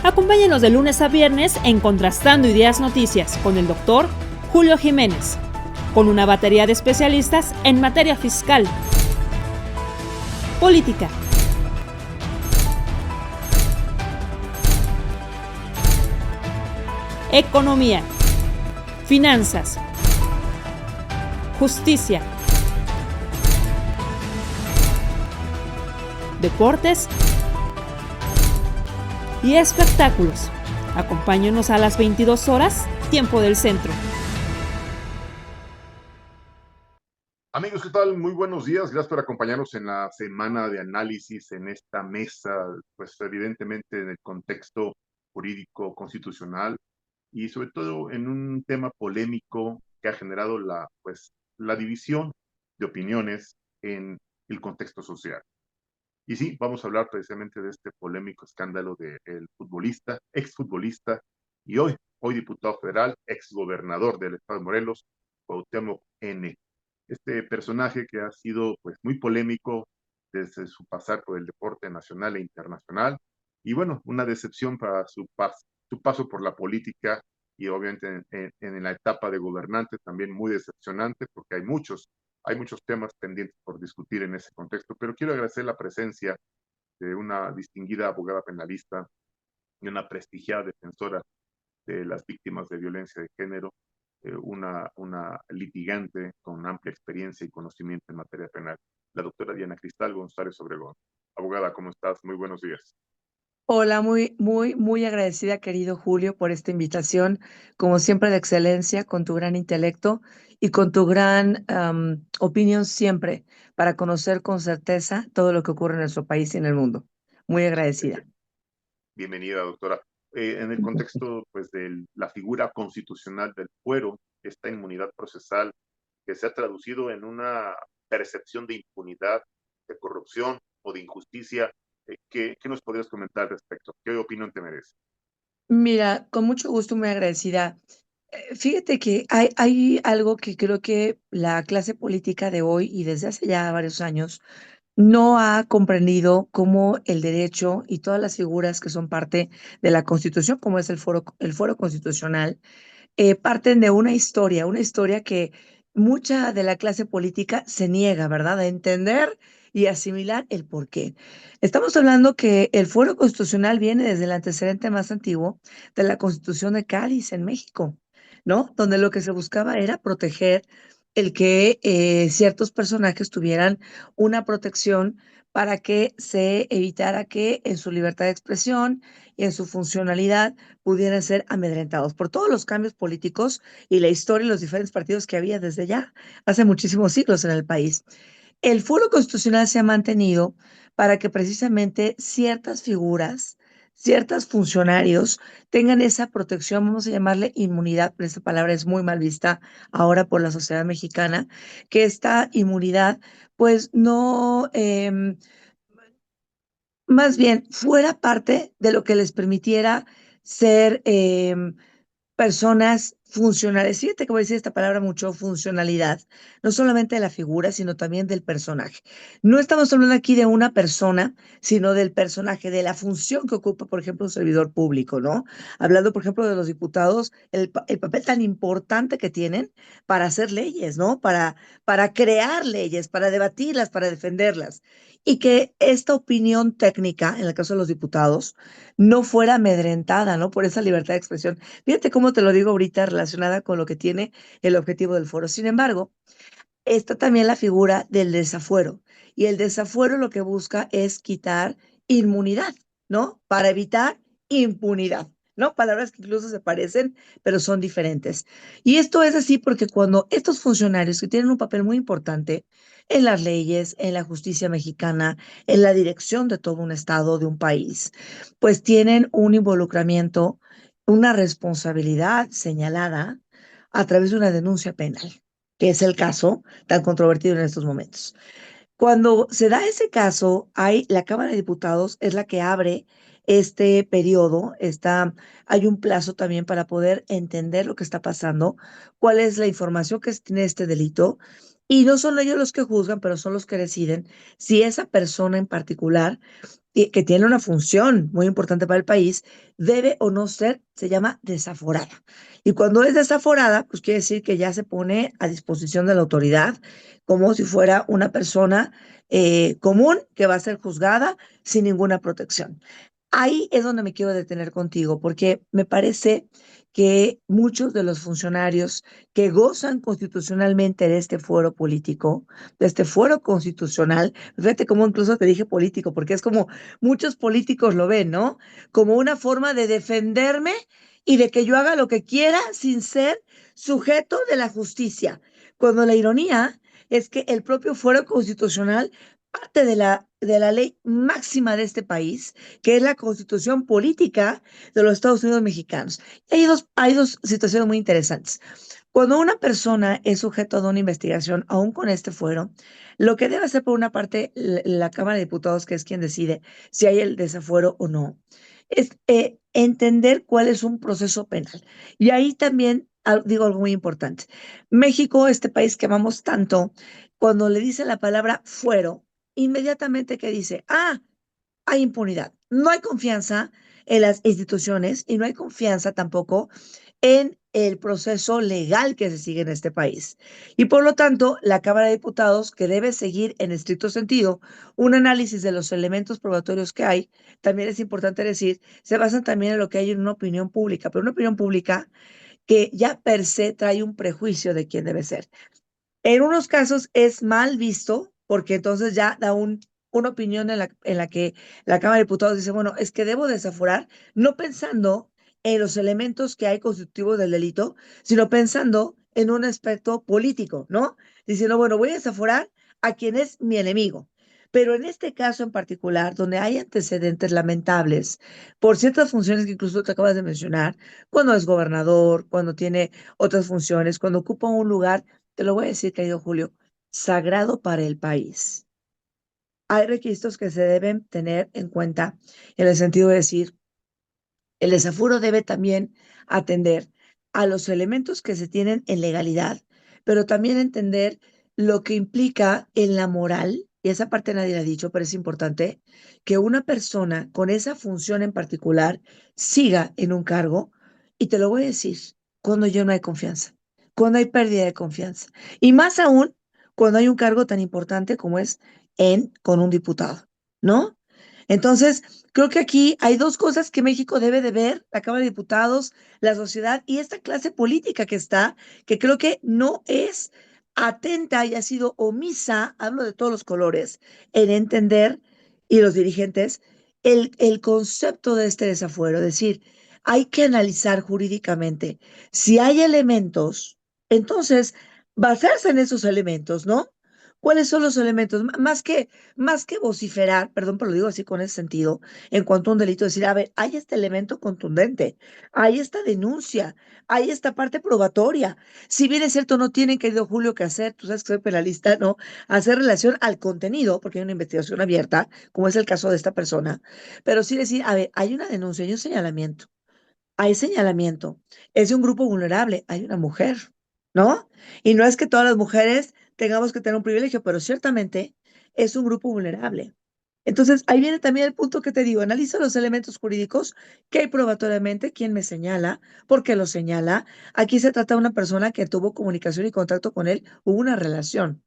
Acompáñenos de lunes a viernes en Contrastando Ideas Noticias con el doctor Julio Jiménez, con una batería de especialistas en materia fiscal, política, economía, finanzas, justicia, deportes y espectáculos. Acompáñenos a las 22 horas, tiempo del centro. Amigos, ¿qué tal? Muy buenos días. Gracias por acompañarnos en la semana de análisis en esta mesa, pues evidentemente en el contexto jurídico constitucional y sobre todo en un tema polémico que ha generado la división de opiniones en el contexto social. Y sí, vamos a hablar precisamente de este polémico escándalo del futbolista, exfutbolista y hoy diputado federal, exgobernador del estado de Morelos, Cuauhtémoc N. Este personaje que ha sido pues muy polémico desde su pasar por el deporte nacional e internacional y bueno, una decepción para su paso por la política y obviamente en la etapa de gobernante también muy decepcionante porque hay muchos temas pendientes por discutir en ese contexto, pero quiero agradecer la presencia de una distinguida abogada penalista y una prestigiada defensora de las víctimas de violencia de género, una litigante con amplia experiencia y conocimiento en materia penal, la doctora Diana Cristal González Obregón. Abogada, ¿cómo estás? Muy buenos días. Hola, muy agradecida, querido Julio, por esta invitación, como siempre de excelencia, con tu gran intelecto y con tu gran opinión siempre para conocer con certeza todo lo que ocurre en nuestro país y en el mundo. Muy agradecida. Bienvenida, doctora. En el contexto pues, de la figura constitucional del fuero, esta inmunidad procesal que se ha traducido en una percepción de impunidad, de corrupción o de injusticia, ¿qué nos podrías comentar al respecto? ¿Qué opinión te merece? Mira, con mucho gusto, muy agradecida. Fíjate que hay algo que creo que la clase política de hoy y desde hace ya varios años no ha comprendido cómo el derecho y todas las figuras que son parte de la Constitución, como es el foro constitucional, parten de una historia que mucha de la clase política se niega, ¿verdad?, a entender y asimilar el porqué. Estamos hablando que el fuero constitucional viene desde el antecedente más antiguo de la Constitución de Cádiz en México, ¿no? Donde lo que se buscaba era proteger el que ciertos personajes tuvieran una protección para que se evitara que en su libertad de expresión y en su funcionalidad pudieran ser amedrentados por todos los cambios políticos y la historia y los diferentes partidos que había desde ya hace muchísimos siglos en el país. El foro constitucional se ha mantenido para que precisamente ciertas figuras, ciertos funcionarios tengan esa protección, vamos a llamarle inmunidad, pero esta palabra es muy mal vista ahora por la sociedad mexicana, que esta inmunidad pues no, más bien fuera parte de lo que les permitiera ser personas funcionales. Fíjate que voy a decir esta palabra mucho, funcionalidad, no solamente de la figura, sino también del personaje. No estamos hablando aquí de una persona, sino del personaje, de la función que ocupa, por ejemplo, un servidor público, ¿no? Hablando, por ejemplo, de los diputados, el papel tan importante que tienen para hacer leyes, ¿no? Para crear leyes, para debatirlas, para defenderlas. Y que esta opinión técnica, en el caso de los diputados, no fuera amedrentada, ¿no? Por esa libertad de expresión. Fíjate cómo te lo digo ahorita relacionada con lo que tiene el objetivo del foro. Sin embargo, está también la figura del desafuero. Y el desafuero lo que busca es quitar inmunidad, ¿no? Para evitar impunidad, ¿no? Palabras que incluso se parecen, pero son diferentes. Y esto es así porque cuando estos funcionarios que tienen un papel muy importante en las leyes, en la justicia mexicana, en la dirección de todo un estado, de un país, pues tienen un involucramiento, una responsabilidad señalada a través de una denuncia penal, que es el caso tan controvertido en estos momentos. Cuando se da ese caso, la Cámara de Diputados es la que abre este periodo, hay un plazo también para poder entender lo que está pasando, cuál es la información que tiene este delito, y no son ellos los que juzgan, pero son los que deciden si esa persona en particular que tiene una función muy importante para el país, debe o no ser, se llama desaforada. Y cuando es desaforada, pues quiere decir que ya se pone a disposición de la autoridad como si fuera una persona común que va a ser juzgada sin ninguna protección. Ahí es donde me quiero detener contigo, porque me parece que muchos de los funcionarios que gozan constitucionalmente de este fuero político, de este fuero constitucional, fíjate cómo incluso te dije político, porque es como muchos políticos lo ven, ¿no? Como una forma de defenderme y de que yo haga lo que quiera sin ser sujeto de la justicia. Cuando la ironía es que el propio fuero constitucional parte de la ley máxima de este país, que es la constitución política de los Estados Unidos mexicanos. Y hay dos situaciones muy interesantes. Cuando una persona es sujeto de una investigación, aún con este fuero, lo que debe hacer por una parte la Cámara de Diputados, que es quien decide si hay el desafuero o no, es entender cuál es un proceso penal. Y ahí también digo algo muy importante. México, este país que amamos tanto, cuando le dice la palabra fuero, inmediatamente que dice, ah, hay impunidad. No hay confianza en las instituciones y no hay confianza tampoco en el proceso legal que se sigue en este país. Y por lo tanto, la Cámara de Diputados, que debe seguir en estricto sentido un análisis de los elementos probatorios que hay, también es importante decir, se basan también en lo que hay en una opinión pública, pero una opinión pública que ya per se trae un prejuicio de quién debe ser. En unos casos es mal visto porque entonces ya da una opinión en la que la Cámara de Diputados dice, bueno, es que debo desaforar, no pensando en los elementos que hay constitutivos del delito, sino pensando en un aspecto político, ¿no? Diciendo, bueno, voy a desaforar a quien es mi enemigo. Pero en este caso en particular, donde hay antecedentes lamentables por ciertas funciones que incluso te acabas de mencionar, cuando es gobernador, cuando tiene otras funciones, cuando ocupa un lugar, te lo voy a decir, querido Julio, sagrado para el país. Hay requisitos que se deben tener en cuenta en el sentido de decir, el desaforo debe también atender a los elementos que se tienen en legalidad, pero también entender lo que implica en la moral, y esa parte nadie la ha dicho, pero es importante, que una persona con esa función en particular siga en un cargo, y te lo voy a decir, cuando yo no hay confianza, cuando hay pérdida de confianza, y más aún cuando hay un cargo tan importante como es con un diputado, ¿no? Entonces, creo que aquí hay dos cosas que México debe de ver, la Cámara de Diputados, la sociedad y esta clase política que está, que creo que no es atenta y ha sido omisa, hablo de todos los colores, en entender, y los dirigentes, el concepto de este desafuero. Es decir, hay que analizar jurídicamente si hay elementos, entonces basarse en esos elementos, ¿no? ¿Cuáles son los elementos? Más que vociferar, perdón, pero lo digo así con ese sentido, en cuanto a un delito, decir, a ver, hay este elemento contundente, hay esta denuncia, hay esta parte probatoria. Si bien es cierto, no tienen, querido Julio, que hacer, tú sabes que soy penalista, ¿no? Hacer relación al contenido, porque hay una investigación abierta, como es el caso de esta persona, pero sí decir, a ver, hay una denuncia, hay un señalamiento, hay señalamiento, es de un grupo vulnerable, hay una mujer, ¿no? Y no es que todas las mujeres tengamos que tener un privilegio, pero ciertamente es un grupo vulnerable. Entonces, ahí viene también el punto que te digo, analiza los elementos jurídicos, qué hay probatoriamente, quién me señala, por qué lo señala. Aquí se trata de una persona que tuvo comunicación y contacto con él, hubo una relación.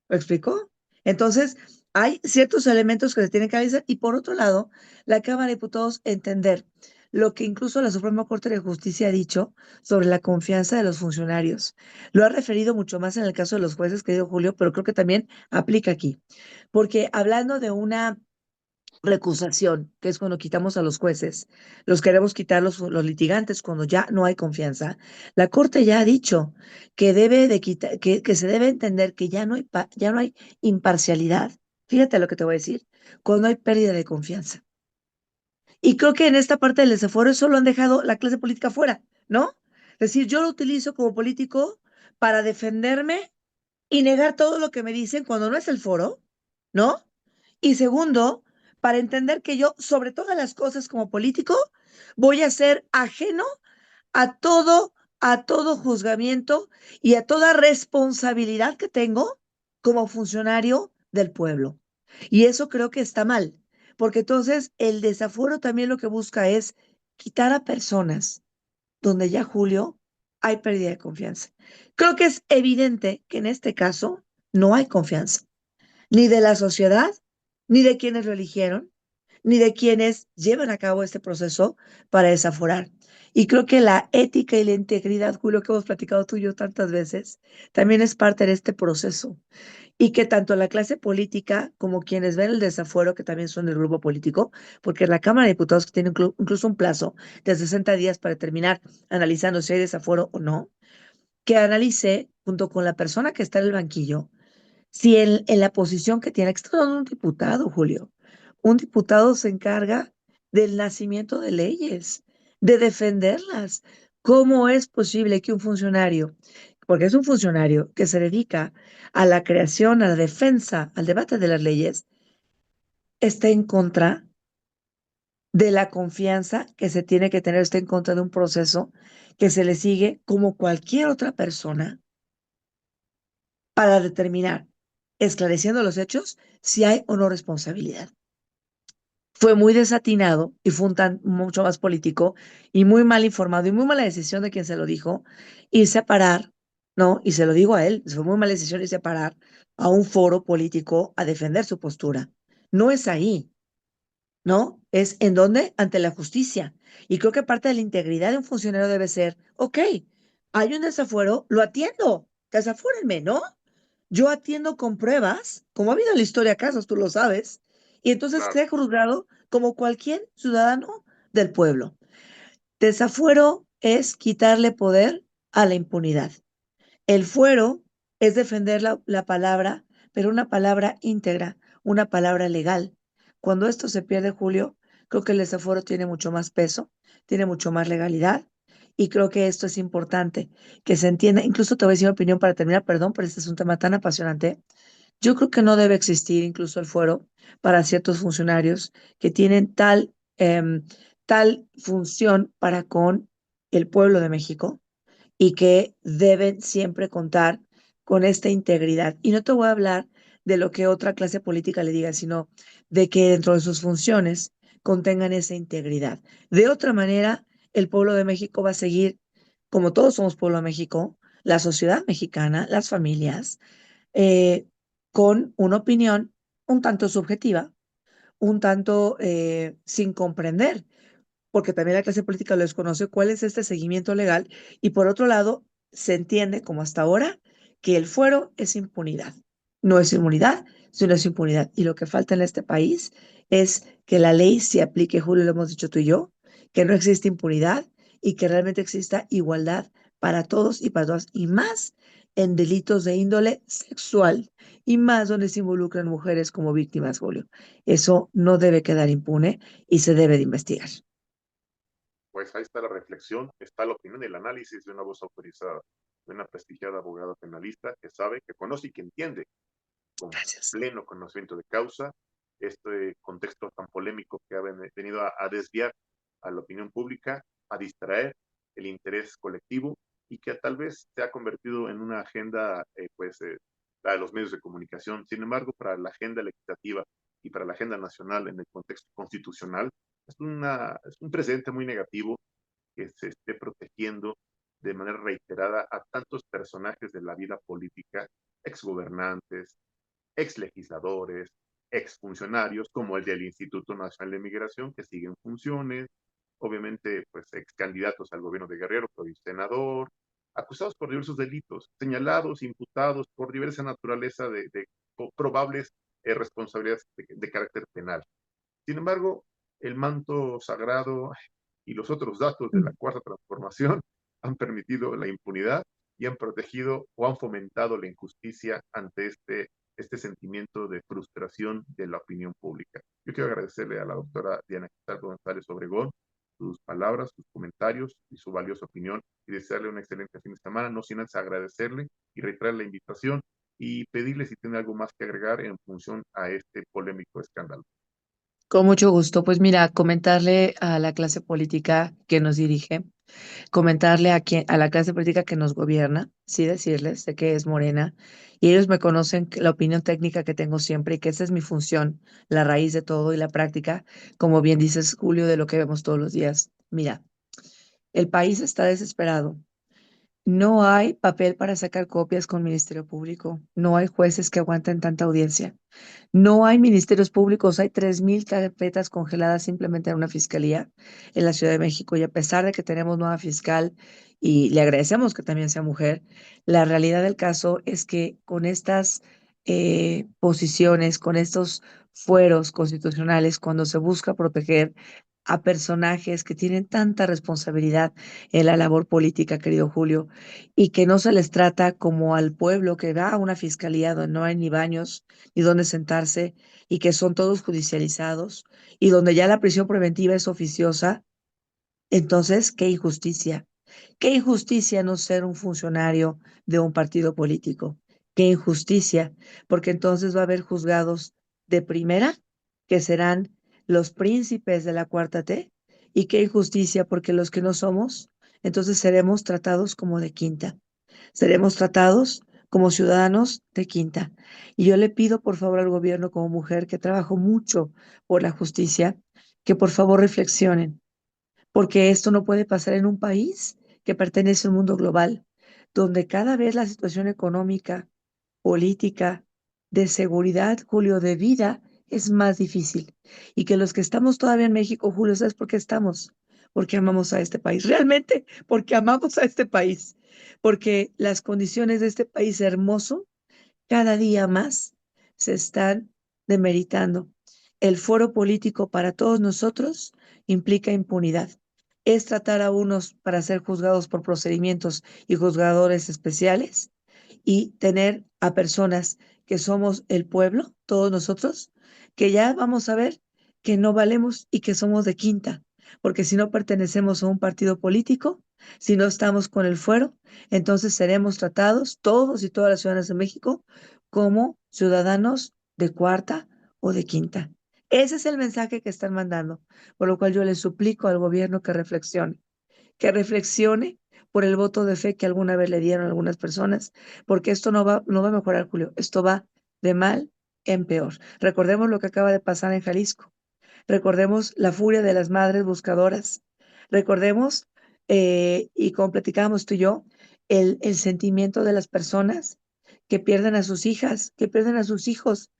¿Me explicó? Entonces, hay ciertos elementos que se tienen que analizar y por otro lado, la Cámara de Diputados entender lo que incluso la Suprema Corte de Justicia ha dicho sobre la confianza de los funcionarios. Lo ha referido mucho más en el caso de los jueces, querido Julio, pero creo que también aplica aquí. Porque hablando de una recusación, que es cuando quitamos a los jueces, los queremos quitar los litigantes cuando ya no hay confianza. La Corte ya ha dicho que debe de quitar, que se debe entender que ya no hay imparcialidad. Fíjate lo que te voy a decir, cuando hay pérdida de confianza. Y creo que en esta parte del desafuero eso lo han dejado la clase política fuera, ¿no? Es decir, yo lo utilizo como político para defenderme y negar todo lo que me dicen cuando no es el foro, ¿no? Y segundo, para entender que yo, sobre todas las cosas como político, voy a ser ajeno a todo juzgamiento y a toda responsabilidad que tengo como funcionario del pueblo. Y eso creo que está mal, porque entonces el desafuero también lo que busca es quitar a personas donde ya, Julio, hay pérdida de confianza. Creo que es evidente que en este caso no hay confianza, ni de la sociedad, ni de quienes lo eligieron, ni de quienes llevan a cabo este proceso para desaforar. Y creo que la ética y la integridad, Julio, que hemos platicado tú y yo tantas veces, también es parte de este proceso. Y que tanto la clase política como quienes ven el desafuero, que también son del grupo político, porque la Cámara de Diputados que tiene incluso un plazo de 60 días para terminar analizando si hay desafuero o no, que analice junto con la persona que está en el banquillo, si en la posición que tiene, que está dando un diputado, Julio, un diputado se encarga del nacimiento de leyes, de defenderlas. ¿Cómo es posible que un funcionario, porque es un funcionario que se dedica a la creación, a la defensa, al debate de las leyes, esté en contra de la confianza que se tiene que tener, esté en contra de un proceso que se le sigue como cualquier otra persona para determinar, esclareciendo los hechos, si hay o no responsabilidad? Fue muy desatinado y fue mucho más político y muy mal informado y muy mala decisión de quien se lo dijo, irse a parar, ¿no? Y se lo digo a él, fue muy mala decisión irse a parar a un foro político a defender su postura. No es ahí, ¿no? Es en dónde, ante la justicia. Y creo que parte de la integridad de un funcionario debe ser, ok, hay un desafuero, lo atiendo, desafúrenme, ¿no? Yo atiendo con pruebas, como ha habido en la historia casos, tú lo sabes, y entonces Claro, sea juzgado como cualquier ciudadano del pueblo. Desafuero es quitarle poder a la impunidad. El fuero es defender la palabra, pero una palabra íntegra, una palabra legal. Cuando esto se pierde, Julio, creo que el desafuero tiene mucho más peso, tiene mucho más legalidad, y creo que esto es importante, que se entienda. Incluso te voy a decir mi opinión para terminar, perdón, pero este es un tema tan apasionante. Yo creo que no debe existir incluso el fuero para ciertos funcionarios que tienen tal función para con el pueblo de México y que deben siempre contar con esta integridad. Y no te voy a hablar de lo que otra clase política le diga, sino de que dentro de sus funciones contengan esa integridad. De otra manera, el pueblo de México va a seguir, como todos somos pueblo de México, la sociedad mexicana, las familias, eh, con una opinión un tanto subjetiva, un tanto sin comprender, porque también la clase política lo desconoce, cuál es este seguimiento legal, y por otro lado, se entiende como hasta ahora que el fuero es impunidad. No es inmunidad, sino es impunidad. Y lo que falta en este país es que la ley se aplique, Julio, lo hemos dicho tú y yo, que no existe impunidad y que realmente exista igualdad para todos y para todas, y más en delitos de índole sexual, y más donde se involucran mujeres como víctimas, Julio. Eso no debe quedar impune y se debe de investigar. pues ahí está la reflexión, está la opinión y el análisis de una voz autorizada, de una prestigiada abogada penalista que sabe, que conoce y que entiende con Gracias. pleno conocimiento de causa este contexto tan polémico que ha venido a desviar a la opinión pública, a distraer el interés colectivo y que tal vez se ha convertido en una agenda, la de los medios de comunicación. Sin embargo, para la agenda legislativa y para la agenda nacional en el contexto constitucional, es un precedente muy negativo que se esté protegiendo de manera reiterada a tantos personajes de la vida política, exgobernantes, exlegisladores, exfuncionarios, como el del Instituto Nacional de Migración, que siguen funciones, obviamente, pues ex candidatos al gobierno de Guerrero, hoy senador, acusados por diversos delitos, señalados, imputados por diversa naturaleza de probables responsabilidades de carácter penal. Sin embargo, el manto sagrado y los otros datos de la Cuarta Transformación han permitido la impunidad y han protegido o han fomentado la injusticia ante este sentimiento de frustración de la opinión pública. Yo quiero agradecerle a la doctora Diana González Obregón sus palabras, sus comentarios y su valiosa opinión y desearle un excelente fin de semana, no sin antes agradecerle y reiterar la invitación y pedirle si tiene algo más que agregar en función a este polémico escándalo. Con mucho gusto. Pues mira, comentarle a la clase política que nos dirige, comentarle a la clase política que nos gobierna, sí decirles de que es Morena, y ellos me conocen la opinión técnica que tengo siempre y que esa es mi función, la raíz de todo y la práctica, como bien dices, Julio, de lo que vemos todos los días. Mira, el país está desesperado. No hay papel para sacar copias con Ministerio Público. No hay jueces que aguanten tanta audiencia. No hay ministerios públicos, hay 3,000 carpetas congeladas simplemente en una fiscalía en la Ciudad de México y a pesar de que tenemos nueva fiscal y le agradecemos que también sea mujer, la realidad del caso es que con estas posiciones, con estos fueros constitucionales, cuando se busca proteger a personajes que tienen tanta responsabilidad en la labor política, querido Julio, y que no se les trata como al pueblo que va a una fiscalía donde no hay ni baños, y dónde sentarse y que son todos judicializados y donde ya la prisión preventiva es oficiosa, entonces, qué injusticia no ser un funcionario de un partido político, qué injusticia, porque entonces va a haber juzgados de primera que serán los príncipes de la cuarta T y qué injusticia porque los que no somos, entonces seremos tratados como de quinta. Seremos tratados como ciudadanos de quinta. Y yo le pido por favor al gobierno como mujer que trabajo mucho por la justicia, que por favor reflexionen, porque esto no puede pasar en un país que pertenece a un mundo global, donde cada vez la situación económica, política, de seguridad, Julio, de vida, es más difícil. Y que los que estamos todavía en México, Julio, ¿sabes por qué estamos? Porque amamos a este país, realmente, porque amamos a este país, porque las condiciones de este país hermoso cada día más se están demeritando. El foro político para todos nosotros implica impunidad. Es tratar a unos para ser juzgados por procedimientos y juzgadores especiales y tener a personas que somos el pueblo, todos nosotros, que ya vamos a ver que no valemos y que somos de quinta, porque si no pertenecemos a un partido político, si no estamos con el fuero, entonces seremos tratados, todos y todas las ciudadanas de México, como ciudadanos de cuarta o de quinta. Ese es el mensaje que están mandando, por lo cual yo le suplico al gobierno que reflexione por el voto de fe que alguna vez le dieron algunas personas, porque esto no va a mejorar, Julio, esto va de mal en peor. Recordemos lo que acaba de pasar en Jalisco, recordemos la furia de las madres buscadoras, recordemos, y como platicábamos tú y yo, el sentimiento de las personas que pierden a sus hijas, que pierden a sus hijos,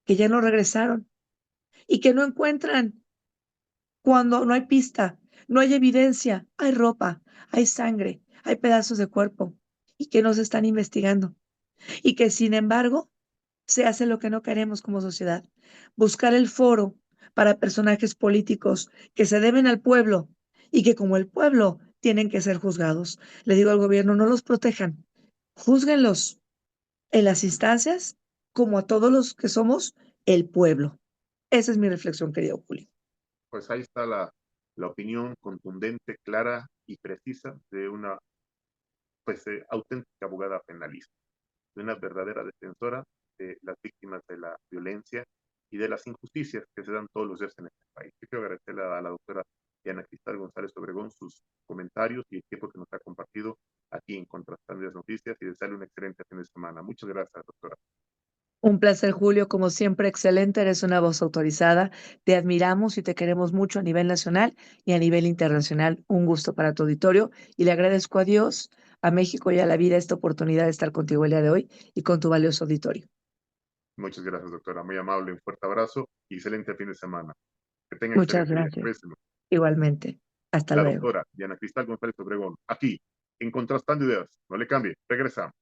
que ya no regresaron y que no encuentran cuando no hay pista, no hay evidencia, hay ropa, hay sangre, hay pedazos de cuerpo y que no se están investigando y que sin embargo se hace lo que no queremos como sociedad, buscar el foro para personajes políticos que se deben al pueblo y que como el pueblo tienen que ser juzgados. Le digo al gobierno, no los protejan, júzguenlos en las instancias como a todos los que somos el pueblo. Esa es mi reflexión, querido Julio. Pues ahí está la opinión contundente, clara y precisa de una auténtica abogada penalista, de una verdadera defensora de las víctimas de la violencia y de las injusticias que se dan todos los días en este país. Yo quiero agradecerle a la doctora Diana Cristal González Obregón sus comentarios y el tiempo que nos ha compartido aquí en Contrastando las Noticias y desearle un excelente fin de semana. Muchas gracias, doctora. Un placer, Julio, como siempre, excelente, eres una voz autorizada, te admiramos y te queremos mucho a nivel nacional y a nivel internacional. Un gusto para tu auditorio y le agradezco a Dios, a México y a la vida esta oportunidad de estar contigo el día de hoy y con tu valioso auditorio. Muchas gracias, doctora. Muy amable, un fuerte abrazo y excelente fin de semana. Que tenga Muchas excelente día. gracias. Cuídense. Igualmente. Hasta La luego. doctora Diana Cristal González Obregón, aquí, en Contrastando Ideas. No le cambie, regresamos.